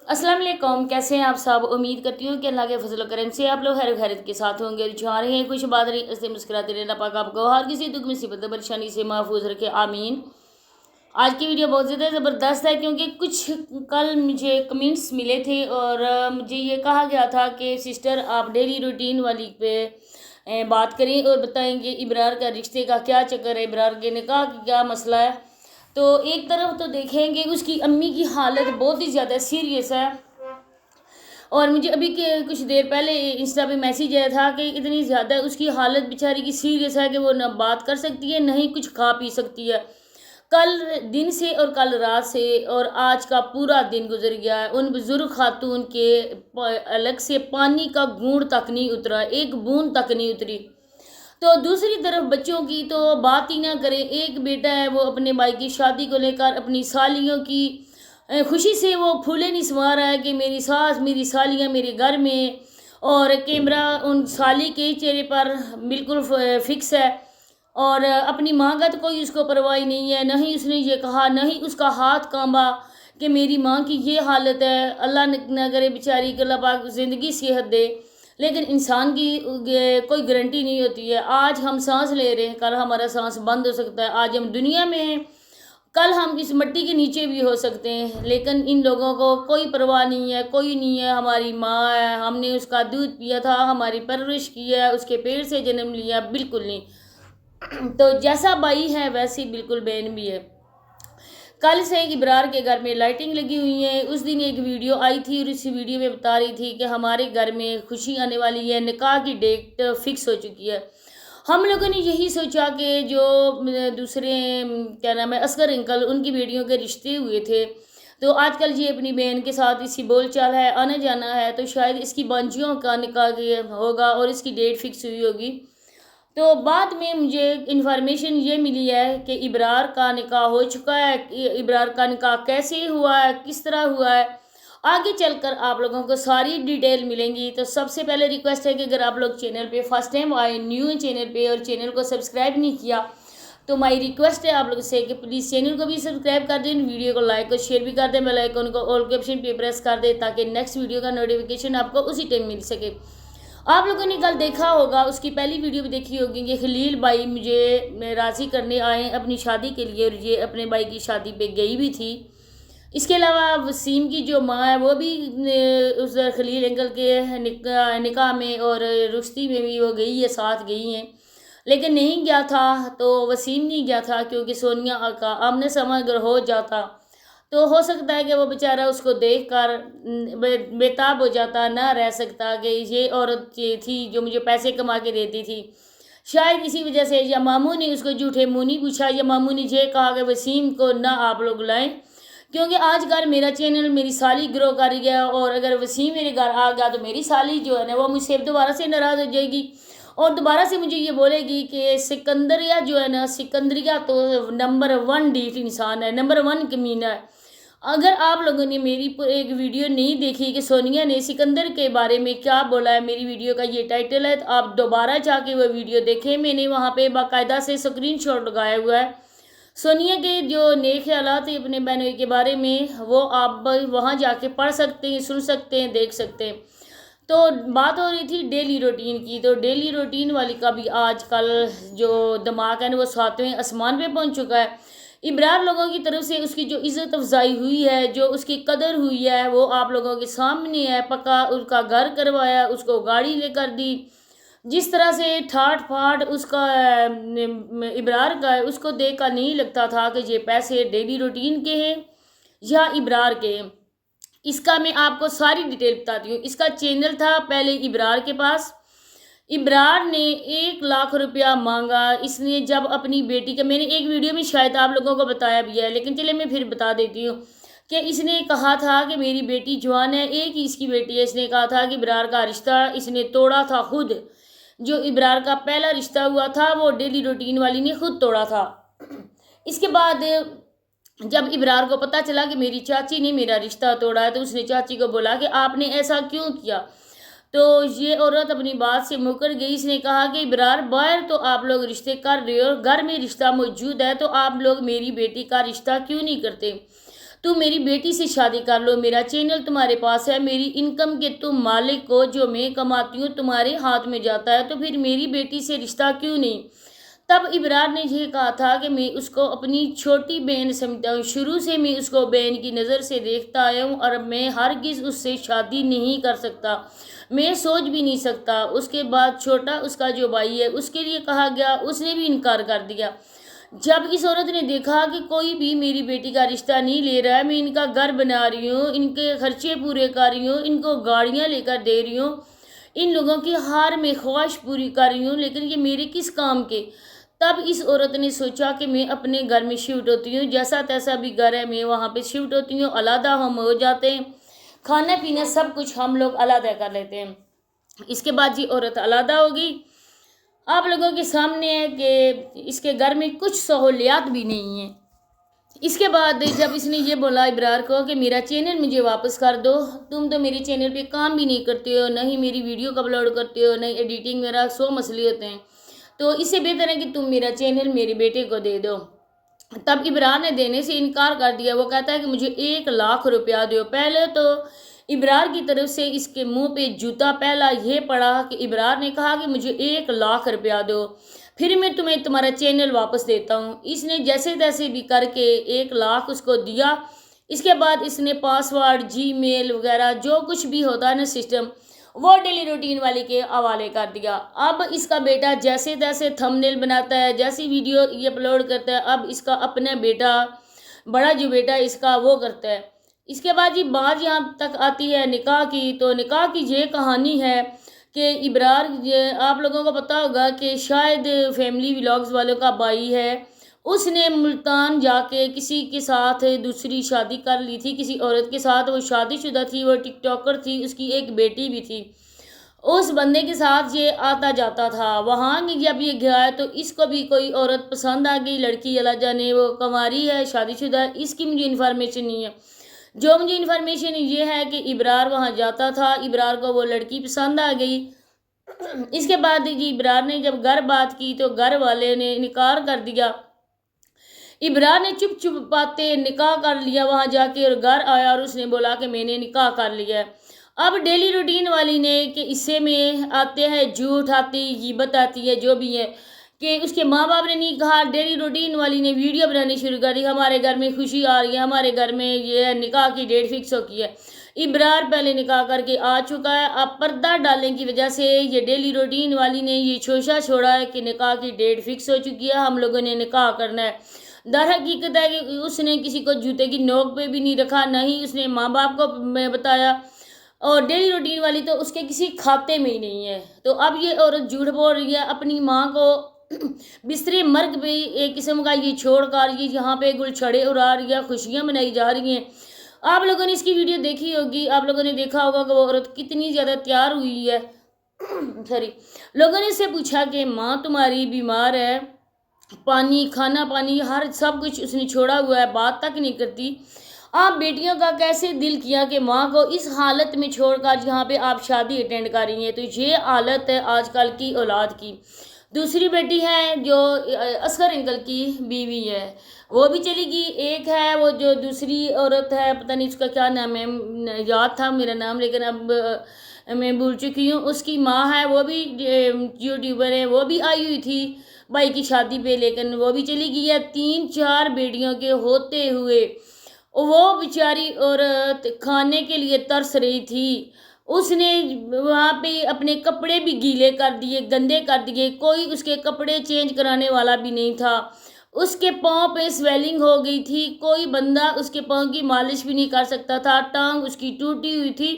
अस्सलाम वालेकुम। कैसे हैं आप सब? उम्मीद करती हूँ कि अल्लाह के फजल करम से आप लोग खैर खैरियत के साथ होंगे। जा रहे हैं खुश बात रही ऐसे मुस्कुराते रहना पाक आपको हर किसी दुख मुसीबत परेशानी से महफूज रखे, आमीन। आज की वीडियो बहुत ज़्यादा ज़बरदस्त है क्योंकि कुछ कल मुझे कमेंट्स मिले थे और मुझे ये कहा गया था कि सिस्टर आप डेली रूटीन वाली पे बात करें और बताएंगे इब्रार का रिश्ते का क्या चक्कर है, इब्रार के निकाह की क्या मसला है। तो एक तरफ तो देखेंगे उसकी अम्मी की हालत बहुत ही ज़्यादा सीरियस है और मुझे अभी के कुछ देर पहले इंस्टा पे मैसेज आया था कि इतनी ज़्यादा उसकी हालत बेचारी की सीरियस है कि वो ना बात कर सकती है, नहीं कुछ खा पी सकती है। कल दिन से और कल रात से और आज का पूरा दिन गुजर गया है। उन बुजुर्ग खातून के अलग से पानी का घूंट तक नहीं उतरा, एक बूंद तक नहीं उतरी। तो दूसरी तरफ बच्चों की तो बात ही ना करें। एक बेटा है वो अपने भाई की शादी को लेकर अपनी सालियों की खुशी से वो फूले नहीं समा रहा है कि मेरी सास मेरी सालियाँ मेरे घर में, और कैमरा उन साली के चेहरे पर बिल्कुल फिक्स है। और अपनी माँ का तो कोई उसको परवाह ही नहीं है, नहीं उसने ये कहा, नहीं उसका हाथ कांबा कि मेरी माँ की ये हालत है, अल्लाह न करे बेचारी को अल्लाह पाक ज़िंदगी सेहत दे। लेकिन इंसान की कोई गारंटी नहीं होती है। आज हम सांस ले रहे हैं, कल हमारा सांस बंद हो सकता है। आज हम दुनिया में हैं, कल हम इस मिट्टी के नीचे भी हो सकते हैं। लेकिन इन लोगों को कोई परवाह नहीं है, कोई नहीं है। हमारी माँ है, हमने उसका दूध पिया था, हमारी परवरिश की है, उसके पेट से जन्म लिया, बिल्कुल नहीं। तो जैसा भाई है वैसी बिल्कुल बहन भी है। कल से इब्रार के घर में लाइटिंग लगी हुई है। उस दिन एक वीडियो आई थी और इस वीडियो में बता रही थी कि हमारे घर में खुशी आने वाली है, निकाह की डेट फिक्स हो चुकी है। हम लोगों ने यही सोचा कि जो दूसरे क्या नाम है असगर अंकल, उनकी बेटियों के रिश्ते हुए थे, तो आजकल ये अपनी बहन के साथ इसी बोल चाल है, आना जाना है, तो शायद इसकी बांझियों का निकाह होगा और इसकी डेट फिक्स हुई होगी। तो बाद में मुझे इन्फॉर्मेशन ये मिली है कि इब्रार का निकाह हो चुका है। इब्रार का निकाह कैसे हुआ है, किस तरह हुआ है, आगे चलकर आप लोगों को सारी डिटेल मिलेंगी। तो सबसे पहले रिक्वेस्ट है कि अगर आप लोग चैनल पे फर्स्ट टाइम आए, न्यू है चैनल पे और चैनल को सब्सक्राइब नहीं किया, तो माई रिक्वेस्ट है आप लोग से कि प्लीज़ चैनल को भी सब्सक्राइब कर दें, वीडियो को लाइक और शेयर भी कर दें, बेल आइकन को ऑल के ऑप्शन पे प्रेस कर दें ताकि नेक्स्ट वीडियो का नोटिफिकेशन आपको उसी टाइम मिल सके। आप लोगों ने कल देखा होगा, उसकी पहली वीडियो भी देखी होगी कि खलील भाई मुझे राज़ी करने आए अपनी शादी के लिए, और ये अपने भाई की शादी पे गई भी थी। इसके अलावा वसीम की जो माँ है वो भी उस खलील अंकल के निकाह में और रुश्ती में भी वो गई है, साथ गई हैं। लेकिन नहीं गया था तो वसीम नहीं गया था क्योंकि सोनिया का आमने सामने अगर हो जाता तो हो सकता है कि वो बेचारा उसको देख कर बेताब हो जाता, ना रह सकता कि ये औरत ये थी जो मुझे पैसे कमा के देती थी। शायद इसी वजह से या मामू ने उसको झूठे मुँह नहीं पूछा, या मामू ने ये कहा कि वसीम को ना आप लोग लाएं क्योंकि आज घर मेरा चैनल मेरी साली ग्रो कर रही है, और अगर वसीम मेरे घर आ गया तो मेरी साली जो है ना वो मुझसे दोबारा से नाराज़ हो जाएगी और दोबारा से मुझे ये बोलेगी कि सिकंदरिया जो है ना, सिकंदरिया तो नंबर 1 डीठ इंसान है, नंबर 1 कमीना है। अगर आप लोगों ने मेरी एक वीडियो नहीं देखी कि सोनिया ने सिकंदर के बारे में क्या बोला है, मेरी वीडियो का ये टाइटल है, तो आप दोबारा जाके वो वीडियो देखें। मैंने वहाँ पे बाकायदा से स्क्रीनशॉट लगाया हुआ है सोनिया के जो नेक ख्यालात है अपने बहनों के बारे में, वो आप वहाँ जाके पढ़ सकते हैं, सुन सकते हैं, देख सकते हैं। तो बात हो रही थी डेली रूटीन की, तो डेली रूटीन वाली का भी आजकल जो दिमाग है ना वो 7वें आसमान पे पहुंच चुका है। इब्रार लोगों की तरफ से उसकी जो इज़्ज़त अफजाई हुई है, जो उसकी कदर हुई है, वो आप लोगों के सामने है। पक्का उसका घर करवाया, उसको गाड़ी लेकर दी, जिस तरह से ठाट फाट उसका इब्रार का है, उसको देख कर नहीं लगता था कि ये पैसे डेली रूटीन के हैं या इब्रार के हैं। इसका मैं आपको सारी डिटेल बताती हूँ। इसका चैनल था पहले इब्रार के पास। इब्रार ने 1 लाख रुपया मांगा। इसने जब अपनी बेटी का, मैंने एक वीडियो में शायद आप लोगों को बताया भी है, लेकिन चले मैं फिर बता देती हूँ कि इसने कहा था कि मेरी बेटी जवान है, एक ही इसकी बेटी है। इसने कहा था कि इब्रार का रिश्ता इसने तोड़ा था खुद। जो इब्रार का पहला रिश्ता हुआ था वो डेली रूटीन वाली ने खुद तोड़ा था। इसके बाद जब इब्रार को पता चला कि मेरी चाची ने मेरा रिश्ता तोड़ा है, तो उसने चाची को बोला कि आपने ऐसा क्यों किया। तो ये औरत अपनी बात से मुकर गई। इसने कहा कि इब्रार, बाहर तो आप लोग रिश्ते कर रहे हो, घर में रिश्ता मौजूद है, तो आप लोग मेरी बेटी का रिश्ता क्यों नहीं करते। تم میری بیٹی سے شادی کر لو، میرا چینل تمہارے پاس ہے، میری انکم کے تم مالک کو، جو میں کماتی ہوں تمہارے ہاتھ میں جاتا ہے، تو پھر میری بیٹی سے رشتہ کیوں نہیں؟ تب ابرار نے یہ کہا تھا کہ میں اس کو اپنی چھوٹی بہن سمجھتا ہوں، شروع سے میں اس کو بہن کی نظر سے دیکھتا آیا ہوں، اور اب میں ہرگز اس سے شادی نہیں کر سکتا، میں سوچ بھی نہیں سکتا۔ اس کے بعد چھوٹا اس کا جو بھائی ہے اس کے لیے کہا گیا، اس نے بھی انکار کر دیا۔ جب اس عورت نے دیکھا کہ کوئی بھی میری بیٹی کا رشتہ نہیں لے رہا ہے، میں ان کا گھر بنا رہی ہوں، ان کے خرچے پورے کر رہی ہوں، ان کو گاڑیاں لے کر دے رہی ہوں، ان لوگوں کی ہر میں خواہش پوری کر رہی ہوں، لیکن یہ میرے کس کام کے؟ تب اس عورت نے سوچا کہ میں اپنے گھر میں شفٹ ہوتی ہوں، جیسا تیسا بھی گھر ہے میں وہاں پہ شفٹ ہوتی ہوں، علیحدہ ہم ہو جاتے ہیں، کھانا پینا سب کچھ ہم لوگ علیحدہ کر لیتے ہیں۔ اس کے بعد یہ عورت علیحدہ ہوگی۔ آپ لوگوں کے سامنے ہے کہ اس کے گھر میں کچھ سہولیات بھی نہیں ہیں۔ اس کے بعد جب اس نے یہ بولا ابرار کو کہ میرا چینل مجھے واپس کر دو، تم تو میرے چینل پہ کام بھی نہیں کرتے ہو، نہ ہی میری ویڈیو کو اپلوڈ کرتے ہو، نہ ایڈیٹنگ، میرا 100 مسئلے ہوتے ہیں، تو اس سے بہتر ہے کہ تم میرا چینل میرے بیٹے کو دے دو۔ تب ابرار نے دینے سے انکار کر دیا، وہ کہتا ہے کہ مجھے 1,00,000 روپیہ دو۔ پہلے تو ابرار کی طرف سے اس کے منہ پہ جوتا پہلا یہ پڑا کہ ابرار نے کہا کہ مجھے 1,00,000 روپیہ دو، پھر میں تمہیں تمہارا چینل واپس دیتا ہوں۔ اس نے جیسے تیسے بھی کر کے 1,00,000 اس کو دیا۔ اس کے بعد اس نے پاس ورڈ، جی میل وغیرہ جو کچھ بھی ہوتا ہے نا سسٹم، وہ ڈیلی روٹین والی کے حوالے کر دیا۔ اب اس کا بیٹا جیسے تیسے تھمبنیل بناتا ہے، جیسی ویڈیو یہ اپلوڈ کرتا ہے، اب اس کا اپنا بیٹا، بڑا جو بیٹا ہے اس کا، وہ کرتا ہے۔ اس کے بعد یہ بات یہاں تک آتی ہے نکاح کی، تو نکاح کی یہ کہانی ہے کہ ابرار، آپ لوگوں کو پتہ ہوگا کہ شاید فیملی ولاگز والوں کا بھائی ہے، اس نے ملتان جا کے کسی کے ساتھ دوسری شادی کر لی تھی، کسی عورت کے ساتھ، وہ شادی شدہ تھی، وہ ٹک ٹاکر تھی، اس کی ایک بیٹی بھی تھی۔ اس بندے کے ساتھ یہ آتا جاتا تھا، وہاں جب یہ گیا ہے تو اس کو بھی کوئی عورت پسند آ گئی، لڑکی اللہ جانے وہ کنواری ہے، شادی شدہ ہے، اس کی مجھے انفارمیشن نہیں ہے۔ جو مجھے انفارمیشن یہ ہے کہ ابرار وہاں جاتا تھا، ابرار کو وہ لڑکی پسند آ گئی۔ اس کے بعد جی ابرار نے جب گھر بات کی تو گھر والے نے انکار کر دیا۔ ابرار نے چپ چپ پاتے نکاح کر لیا وہاں جا کے، اور گھر آیا اور اس نے بولا کہ میں نے نکاح کر لیا ہے۔ اب ڈیلی روٹین والی نے کہ اسے میں آتے ہیں جھوٹ آتی، غیبت آتی ہے، جو بھی ہے، کہ اس کے ماں باپ نے نہیں کہا، ڈیلی روٹین والی نے ویڈیو بنانی شروع کر دی، ہمارے گھر میں خوشی آ رہی ہے، ہمارے گھر میں یہ نکاح کی ڈیٹ فکس ہو کی ہے۔ ابرار پہلے نکاح کر کے آ چکا ہے، اب پردہ ڈالنے کی وجہ سے یہ ڈیلی روٹین والی نے یہ شوشہ چھوڑا ہے کہ نکاح کی ڈیٹ فکس ہو چکی ہے، ہم لوگوں نے نکاح کرنا ہے۔ در حقیقت ہے کہ اس نے کسی کو جوتے کی نوک پہ بھی نہیں رکھا، نہ ہی اس نے ماں باپ کو بتایا، اور ڈیلی روٹین والی تو اس کے کسی کھاتے میں ہی نہیں ہے۔ تو اب یہ عورت جھوٹ بول رہی ہے، اپنی ماں کو بستر مرگ پہ ایک قسم کا یہ چھوڑ کر یہ یہاں پہ گل چھڑے اڑا رہی ہے، خوشیاں منائی جا رہی ہیں۔ آپ لوگوں نے اس کی ویڈیو دیکھی ہوگی، آپ لوگوں نے دیکھا ہوگا کہ وہ عورت کتنی زیادہ تیار ہوئی ہے۔ سوری، لوگوں نے اس سے پوچھا کہ ماں تمہاری بیمار ہے، پانی، کھانا پانی، ہر سب کچھ اس نے چھوڑا ہوا ہے، بات تک نہیں کرتی، آپ بیٹیوں کا کیسے دل کیا کہ ماں کو اس حالت میں چھوڑ کر یہاں پہ آپ شادی اٹینڈ کر رہی ہیں؟ تو یہ حالت ہے آج کل کی اولاد کی۔ دوسری بیٹی ہے جو اصغر انکل کی بیوی ہے، وہ بھی چلی گئی۔ ایک ہے وہ جو دوسری عورت ہے، پتہ نہیں اس کا کیا نام ہے، یاد تھا میرا نام لیکن اب میں بھول چکی ہوں، اس کی ماں ہے، وہ بھی یوٹیوبر ہے، وہ بھی آئی ہوئی تھی بھائی کی شادی پہ، لیکن وہ بھی چلی گئی ہے۔ 3-4 بیٹیوں کے ہوتے ہوئے وہ بیچاری عورت کھانے کے لیے ترس رہی تھی، اس نے وہاں پہ اپنے کپڑے بھی گیلے کر دیے، گندے کر دیے، کوئی اس کے کپڑے چینج کرانے والا بھی نہیں تھا، اس کے پاؤں پہ سویلنگ ہو گئی تھی، کوئی بندہ اس کے پاؤں کی مالش بھی نہیں کر سکتا تھا، ٹانگ اس کی ٹوٹی ہوئی تھی۔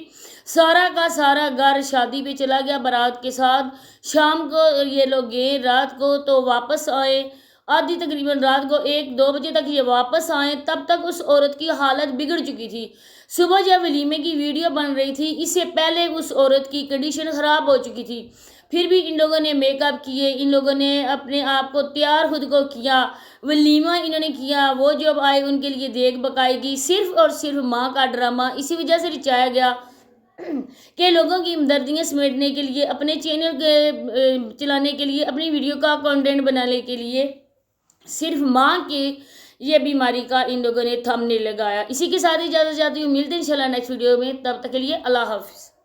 سارا کا سارا گھر شادی پہ چلا گیا بارات کے ساتھ۔ شام کو یہ لوگ گئے، رات کو تو واپس آئے، آدھی تقریباً رات کو 1-2 بجے تک یہ واپس آئے، تب تک اس عورت کی حالت بگڑ چکی تھی۔ صبح جب ولیمے کی ویڈیو بن رہی تھی، اس سے پہلے اس عورت کی کنڈیشن خراب ہو چکی تھی، پھر بھی ان لوگوں نے میک اپ کیے، ان لوگوں نے اپنے آپ کو تیار خود کو کیا، ولیمہ انہوں نے کیا، وہ جب آئے ان کے لیے دیگ پکائی گئی، صرف اور صرف ماں کا ڈرامہ اسی وجہ سے رچایا گیا کہ لوگوں کی ہمدردیاں سمیٹنے کے لیے، اپنے چینل کے چلانے کے لیے، اپنی ویڈیو کا کنٹینٹ بنانے کے لیے، صرف ماں کے یہ بیماری کا ان لوگوں نے تھم نہیں لگایا۔ اسی کے ساتھ اجازت چاہتی ہوں، ملتے ہیں انشاءاللہ نیکسٹ ویڈیو میں، تب تک کے لیے اللہ حافظ۔